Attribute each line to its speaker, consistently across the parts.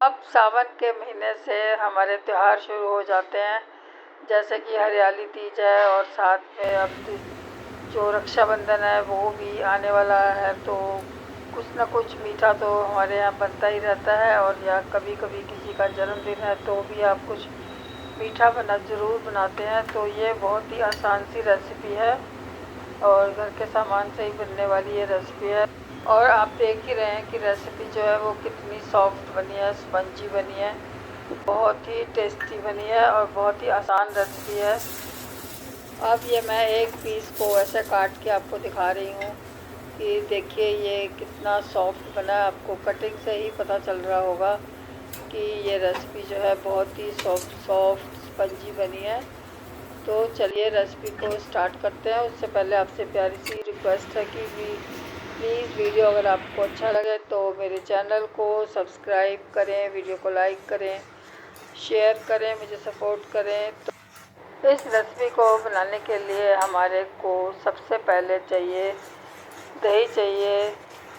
Speaker 1: अब सावन के महीने से हमारे त्यौहार शुरू हो जाते हैं, जैसे कि हरियाली तीज है और साथ में अब जो रक्षाबंधन है वो भी आने वाला है। तो कुछ ना कुछ मीठा तो हमारे यहाँ बनता ही रहता है, और या कभी कभी किसी का जन्मदिन है तो भी आप कुछ मीठा ज़रूर बनाते हैं। तो ये बहुत ही आसान सी रेसिपी है और घर के सामान से ही बनने वाली ये रेसिपी है। और आप देख ही रहे हैं कि रेसिपी जो है वो कितनी सॉफ्ट बनी है, स्पंजी बनी है, बहुत ही टेस्टी बनी है और बहुत ही आसान रेसिपी है। अब ये मैं एक पीस को ऐसे काट के आपको दिखा रही हूँ कि देखिए ये कितना सॉफ्ट बना है। आपको कटिंग से ही पता चल रहा होगा कि ये रेसिपी जो है बहुत ही सॉफ्ट स्पंजी बनी है। तो चलिए रेसिपी को स्टार्ट करते हैं। उससे पहले आपसे प्यारी सी रिक्वेस्ट है कि प्लीज़ वीडियो अगर आपको अच्छा लगे तो मेरे चैनल को सब्सक्राइब करें, वीडियो को लाइक करें, शेयर करें, मुझे सपोर्ट करें। तो इस रेसिपी को बनाने के लिए हमारे को सबसे पहले चाहिए दही चाहिए।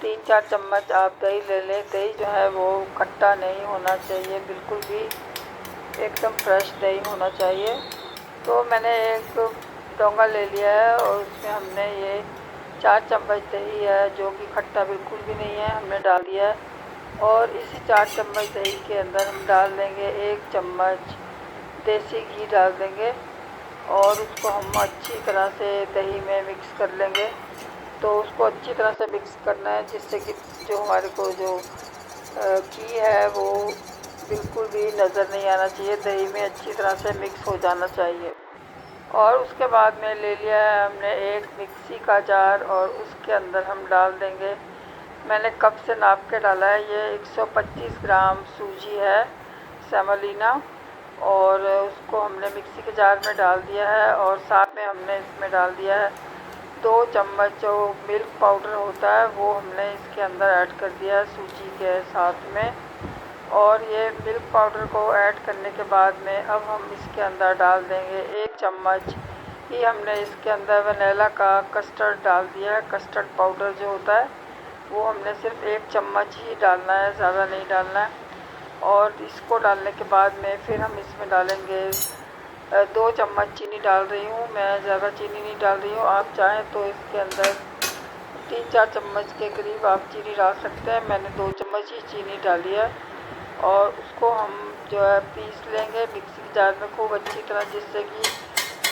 Speaker 1: 3-4 चम्मच आप दही ले लें। दही जो है वो खट्टा नहीं होना चाहिए, बिल्कुल भी एकदम फ्रेश दही होना चाहिए। तो मैंने एक डोंगा ले लिया है और उसमें हमने ये 4 चम्मच दही है जो कि खट्टा बिल्कुल भी नहीं है, हमने डाल दिया है। और इसी 4 चम्मच दही के अंदर हम डाल देंगे 1 चम्मच देसी घी डाल देंगे और उसको हम अच्छी तरह से दही में मिक्स कर लेंगे। तो उसको अच्छी तरह से मिक्स करना है जिससे कि जो हमारे को जो घी है वो बिल्कुल भी नज़र नहीं आना चाहिए, दही में अच्छी तरह से मिक्स हो जाना चाहिए। और उसके बाद में ले लिया है हमने एक मिक्सी का जार और उसके अंदर हम डाल देंगे, मैंने कप से नाप के डाला है, ये 125 ग्राम सूजी है सेमोलिना। और उसको हमने मिक्सी के जार में डाल दिया है और साथ में हमने इसमें डाल दिया है 2 चम्मच जो मिल्क पाउडर होता है वो हमने इसके अंदर ऐड कर दिया है सूजी के साथ में। और ये मिल्क पाउडर को ऐड करने के बाद में अब हम इसके अंदर डाल देंगे 1 चम्मच ही हमने इसके अंदर वनीला का कस्टर्ड डाल दिया है। कस्टर्ड पाउडर जो होता है वो हमने सिर्फ 1 चम्मच ही डालना है, ज़्यादा नहीं डालना है। और इसको डालने के बाद में फिर हम इसमें डालेंगे 2 चम्मच चीनी डाल रही हूँ मैं, ज़्यादा चीनी नहीं डाल रही हूँ। आप चाहें तो इसके अंदर 3-4 चम्मच के करीब आप चीनी डाल सकते हैं, मैंने 2 चम्मच ही चीनी डाली है। और उसको हम जो है पीस लेंगे मिक्सी जार में खूब अच्छी तरह, जिससे कि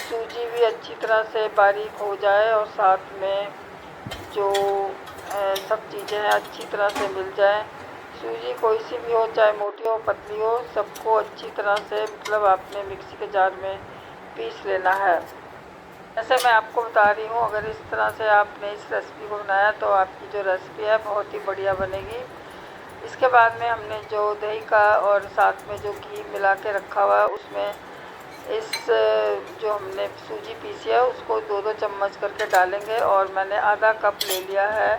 Speaker 1: सूजी भी अच्छी तरह से बारीक हो जाए और साथ में जो सब चीज़ें हैं अच्छी तरह से मिल जाए। सूजी कोई सी भी हो, चाहे मोटी हो पतली हो, सबको अच्छी तरह से मतलब आपने मिक्सी के जार में पीस लेना है। जैसे मैं आपको बता रही हूँ, अगर इस तरह से आपने इस रेसिपी को बनाया तो आपकी जो रेसिपी है बहुत ही बढ़िया बनेगी। इसके बाद में हमने जो दही का और साथ में जो घी मिला के रखा हुआ है उसमें इस जो हमने सूजी पीसी है उसको 2-2 चम्मच करके डालेंगे। और मैंने आधा कप ले लिया है,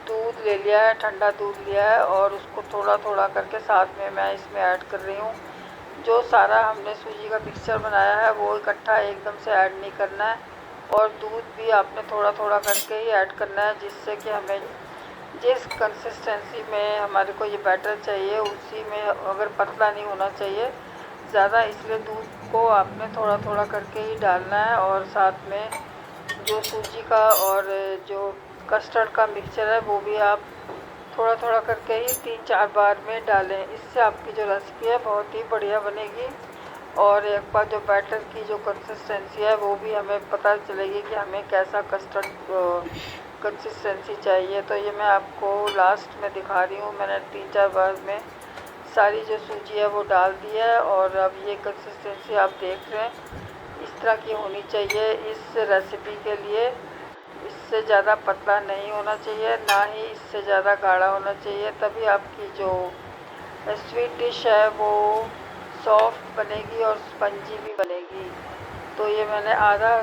Speaker 1: दूध ले लिया है, ठंडा दूध लिया है और उसको थोड़ा थोड़ा करके साथ में मैं इसमें ऐड कर रही हूँ। जो सारा हमने सूजी का मिक्सचर बनाया है वो इकट्ठा एकदम से ऐड नहीं करना है, और दूध भी आपने थोड़ा थोड़ा करके ही ऐड करना है, जिससे कि हमें जिस कंसिस्टेंसी में हमारे को ये बैटर चाहिए उसी में, अगर पतला नहीं होना चाहिए ज़्यादा, इसलिए दूध को आपने थोड़ा थोड़ा करके ही डालना है। और साथ में जो सूजी का और जो कस्टर्ड का मिक्सचर है वो भी आप थोड़ा थोड़ा करके ही 3-4 बार में डालें, इससे आपकी जो रेसिपी है बहुत ही बढ़िया बनेगी। और एक बार जो बैटर की जो कंसिस्टेंसी है वो भी हमें पता चलेगी कि हमें कैसा कस्टर्ड कंसिस्टेंसी चाहिए। तो ये मैं आपको लास्ट में दिखा रही हूँ, मैंने 3-4 बार में सारी जो सूजी है वो डाल दी है। और अब ये कंसिस्टेंसी आप देख रहे हैं इस तरह की होनी चाहिए इस रेसिपी के लिए। इससे ज़्यादा पतला नहीं होना चाहिए, ना ही इससे ज़्यादा गाढ़ा होना चाहिए, तभी आपकी जो स्वीट डिश है वो सॉफ्ट बनेगी और स्पंजी भी बनेगी। तो ये मैंने आधा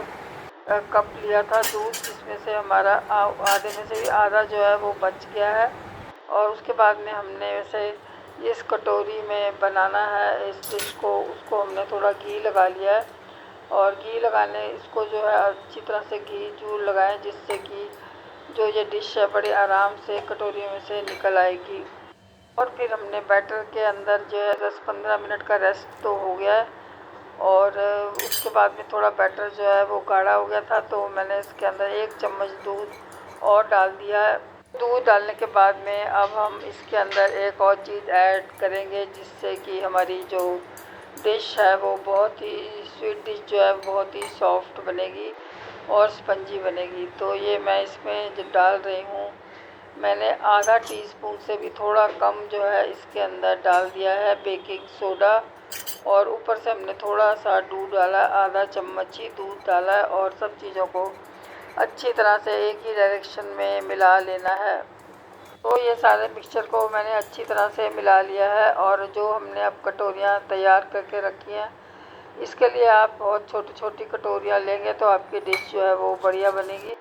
Speaker 1: कप लिया था दूध, जिसमें से हमारा आधे में से भी आधा जो है वो बच गया है। और उसके बाद में हमने वैसे इस कटोरी में बनाना है इस डिश को, उसको हमने थोड़ा घी लगा लिया है। और घी लगाने इसको जो है अच्छी तरह से घी जरूर लगाएं, जिससे कि जो ये डिश है बड़ी आराम से कटोरी में से निकल आएगी। और फिर हमने बैटर के अंदर जो है 10-15 मिनट का रेस्ट तो हो गया है। और उसके बाद में थोड़ा बैटर जो है वो गाढ़ा हो गया था, तो मैंने इसके अंदर 1 चम्मच दूध और डाल दिया है। दूध डालने के बाद में अब हम इसके अंदर एक और चीज़ ऐड करेंगे, जिससे कि हमारी जो डिश है वो बहुत ही स्वीट डिश जो है बहुत ही सॉफ्ट बनेगी और स्पंजी बनेगी। तो ये मैं इसमें जो डाल रही हूँ, मैंने आधा टीस्पून से भी थोड़ा कम जो है इसके अंदर डाल दिया है बेकिंग सोडा। और ऊपर से हमने थोड़ा सा दूध डाला, आधा चम्मच ही दूध डाला है। और सब चीज़ों को अच्छी तरह से एक ही डायरेक्शन में मिला लेना है। तो ये सारे मिक्सचर को मैंने अच्छी तरह से मिला लिया है। और जो हमने अब कटोरियाँ तैयार करके रखी हैं, इसके लिए आप बहुत छोटी छोटी कटोरियाँ लेंगे तो आपकी डिश जो है वो बढ़िया बनेगी।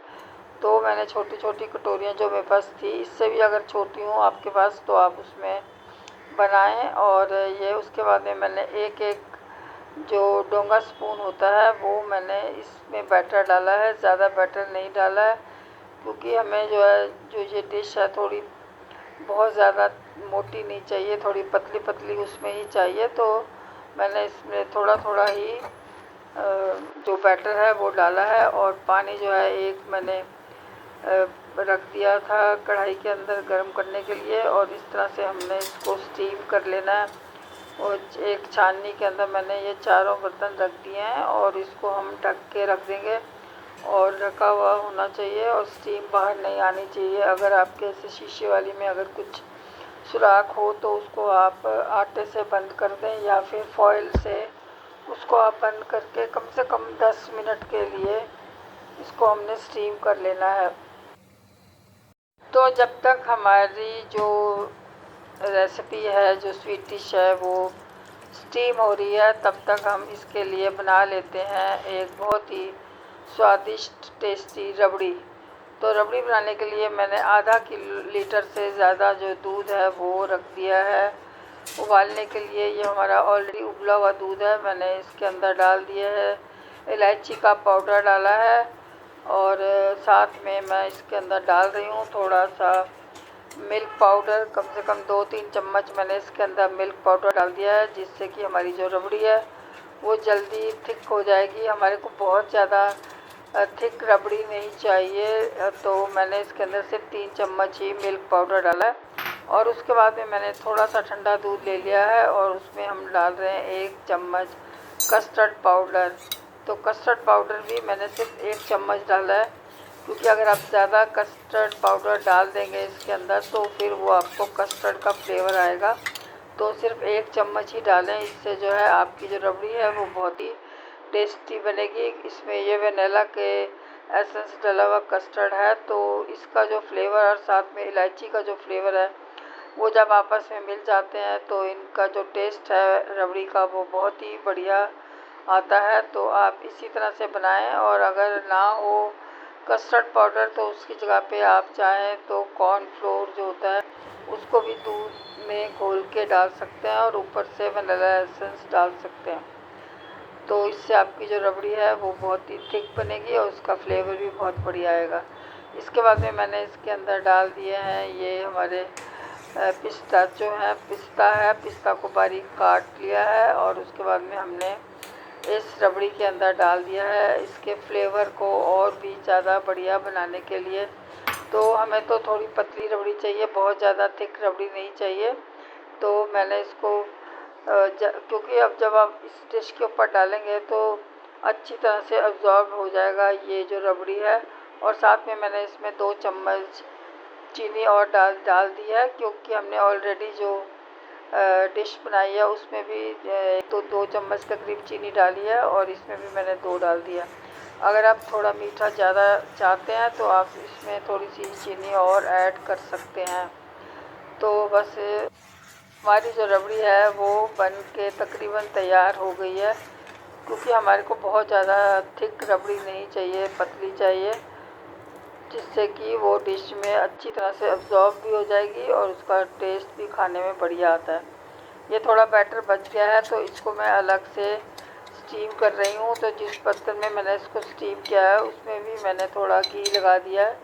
Speaker 1: तो मैंने छोटी छोटी कटोरियाँ जो मेरे पास थी, इससे भी अगर छोटी हो आपके पास तो आप उसमें बनाएं। और ये उसके बाद में मैंने एक एक जो डोंगा स्पून होता है वो मैंने इसमें बैटर डाला है। ज़्यादा बैटर नहीं डाला है, क्योंकि हमें जो है जो ये डिश है थोड़ी बहुत ज़्यादा मोटी नहीं चाहिए, थोड़ी पतली पतली उसमें ही चाहिए। तो मैंने इसमें थोड़ा थोड़ा ही जो बैटर है वो डाला है। और पानी जो है एक मैंने रख दिया था कढ़ाई के अंदर गर्म करने के लिए। और इस तरह से हमने इसको स्टीम कर लेना है। और एक छाननी के अंदर मैंने ये चारों बर्तन रख दिए हैं और इसको हम ढक के रख देंगे। और ढका हुआ होना चाहिए और स्टीम बाहर नहीं आनी चाहिए। अगर आपके ऐसे शीशे वाली में अगर कुछ सुराख हो तो उसको आप आटे से बंद कर दें, या फिर फॉइल से उसको आप बंद करके कम से कम 10 मिनट के लिए इसको हमने स्टीम कर लेना है। तो जब तक हमारी जो रेसिपी है, जो स्वीट डिश है, वो स्टीम हो रही है, तब तक हम इसके लिए बना लेते हैं एक बहुत ही स्वादिष्ट टेस्टी रबड़ी। तो रबड़ी बनाने के लिए मैंने आधा लीटर से ज़्यादा जो दूध है वो रख दिया है उबालने के लिए। ये हमारा ऑलरेडी उबला हुआ दूध है, मैंने इसके अंदर डाल दिया है। इलायची का पाउडर डाला है। और साथ में मैं इसके अंदर डाल रही हूँ थोड़ा सा मिल्क पाउडर, कम से कम 2-3 चम्मच मैंने इसके अंदर मिल्क पाउडर डाल दिया है, जिससे कि हमारी जो रबड़ी है वो जल्दी थिक हो जाएगी। हमारे को बहुत ज़्यादा थिक रबड़ी नहीं चाहिए, तो मैंने इसके अंदर सिर्फ 3 चम्मच ही मिल्क पाउडर डाला है। और उसके बाद में मैंने थोड़ा सा ठंडा दूध ले लिया है और उसमें हम डाल रहे हैं 1 चम्मच कस्टर्ड पाउडर। तो कस्टर्ड पाउडर भी मैंने सिर्फ 1 चम्मच डाला है, क्योंकि अगर आप ज़्यादा कस्टर्ड पाउडर डाल देंगे इसके अंदर तो फिर वो आपको कस्टर्ड का फ्लेवर आएगा। तो सिर्फ 1 चम्मच ही डालें, इससे जो है आपकी जो रबड़ी है वो बहुत ही टेस्टी बनेगी। इसमें ये वेनिला के एसेंस डला हुआ कस्टर्ड है, तो इसका जो फ्लेवर और साथ में इलायची का जो फ्लेवर है वो जब आपस में मिल जाते हैं तो इनका जो टेस्ट है रबड़ी का वो बहुत ही बढ़िया आता है। तो आप इसी तरह से बनाएं। और अगर ना हो कस्टर्ड पाउडर तो उसकी जगह पे आप चाहें तो कॉर्नफ्लोर जो होता है उसको भी दूध में घोल के डाल सकते हैं और ऊपर से वनीला एसेंस डाल सकते हैं। तो इससे आपकी जो रबड़ी है वो बहुत ही थिक बनेगी और उसका फ्लेवर भी बहुत बढ़िया आएगा। इसके बाद में मैंने इसके अंदर डाल दिए हैं ये हमारे पिस्ता जो है, पिस्ता को बारीक काट लिया है और उसके बाद में हमने इस रबड़ी के अंदर डाल दिया है, इसके फ्लेवर को और भी ज़्यादा बढ़िया बनाने के लिए। तो हमें तो थोड़ी पतली रबड़ी चाहिए, बहुत ज़्यादा थिक रबड़ी नहीं चाहिए। तो मैंने इसको क्योंकि अब जब आप इस डिश के ऊपर डालेंगे तो अच्छी तरह से अब्ज़ॉर्ब हो जाएगा ये जो रबड़ी है। और साथ में मैंने इसमें 2 चम्मच चीनी और डाल दी है, क्योंकि हमने ऑलरेडी जो डिश बनाई है उसमें भी तो 2 चम्मच के करीब चीनी डाली है और इसमें भी मैंने 2 डाल दिया। अगर आप थोड़ा मीठा ज़्यादा चाहते हैं तो आप इसमें थोड़ी सी चीनी और ऐड कर सकते हैं। तो बस हमारी जो रबड़ी है वो बन के तकरीबन तैयार हो गई है, क्योंकि हमारे को बहुत ज़्यादा थिक रबड़ी नहीं चाहिए, पतली चाहिए, जिससे कि वो डिश में अच्छी तरह से अब्ज़ॉर्ब भी हो जाएगी और उसका टेस्ट भी खाने में बढ़िया आता है। ये थोड़ा बैटर बच गया है तो इसको मैं अलग से स्टीम कर रही हूँ। तो जिस बर्तन में मैंने इसको स्टीम किया है उसमें भी मैंने थोड़ा घी लगा दिया है,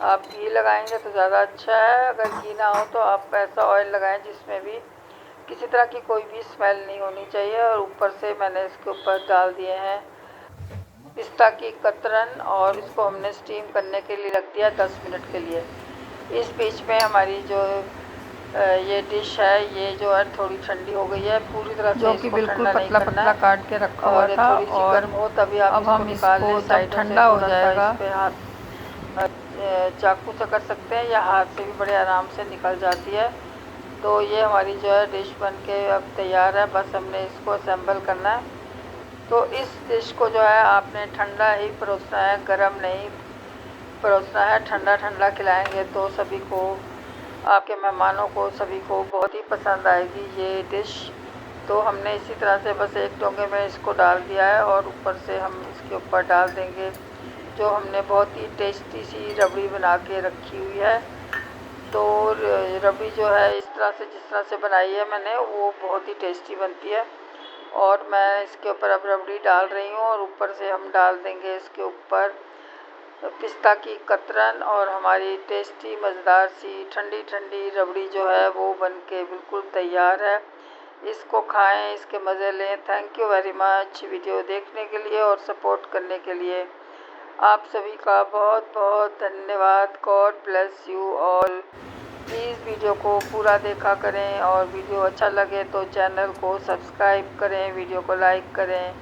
Speaker 1: आप घी लगाएंगे तो ज़्यादा अच्छा है। अगर घी ना हो तो आप ऐसा ऑयल लगाएं जिसमें भी किसी तरह की कोई भी स्मेल नहीं होनी चाहिए। और ऊपर से मैंने इसके ऊपर डाल दिए हैं पिस्ता की कतरन और इसको हमने स्टीम करने के लिए रख दिया 10 मिनट के लिए। इस बीच में हमारी जो ये डिश है ये जो है थोड़ी ठंडी हो गई है, पूरी तरह से
Speaker 2: जो कि बिल्कुल पतला पतला काट के रखा हुआ था।
Speaker 1: थोड़ी सी गर्म हो तभी आप
Speaker 2: अब हम इसको जब ठंडा हो जाएगा
Speaker 1: इस पे हाथ चाकू से कर सकते हैं या हाथ से भी बड़े आराम से निकल जाती है। तो ये हमारी जो है डिश बन के अब तैयार है, बस हमने इसको असेंबल करना है। तो इस डिश को जो है आपने ठंडा ही परोसना है, गरम नहीं परोसना है। ठंडा ठंडा खिलाएंगे तो सभी को, आपके मेहमानों को, सभी को बहुत ही पसंद आएगी ये डिश। तो हमने इसी तरह से बस एक डोंगे में इसको डाल दिया है और ऊपर से हम इसके ऊपर डाल देंगे जो हमने बहुत ही टेस्टी सी रबड़ी बना के रखी हुई है। तो रबड़ी जो है इस तरह से, जिस तरह से बनाई है मैंने, वो बहुत ही टेस्टी बनती है। और मैं इसके ऊपर अब रबड़ी डाल रही हूँ और ऊपर से हम डाल देंगे इसके ऊपर पिस्ता की कतरन और हमारी टेस्टी मज़ेदार सी ठंडी ठंडी रबड़ी जो है वो बन के बिल्कुल तैयार है। इसको खाएं, इसके मज़े लें। Thank you very much video देखने के लिए और सपोर्ट करने के लिए। आप सभी का बहुत बहुत धन्यवाद। God bless you all. Please video को पूरा देखा करें और वीडियो अच्छा लगे तो चैनल को सब्सक्राइब करें, वीडियो को लाइक करें,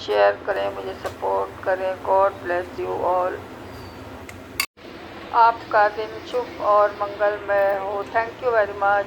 Speaker 1: शेयर करें, मुझे सपोर्ट करें। God bless you all. आपका दिन शुभ और मंगलमय हो। Thank you very much.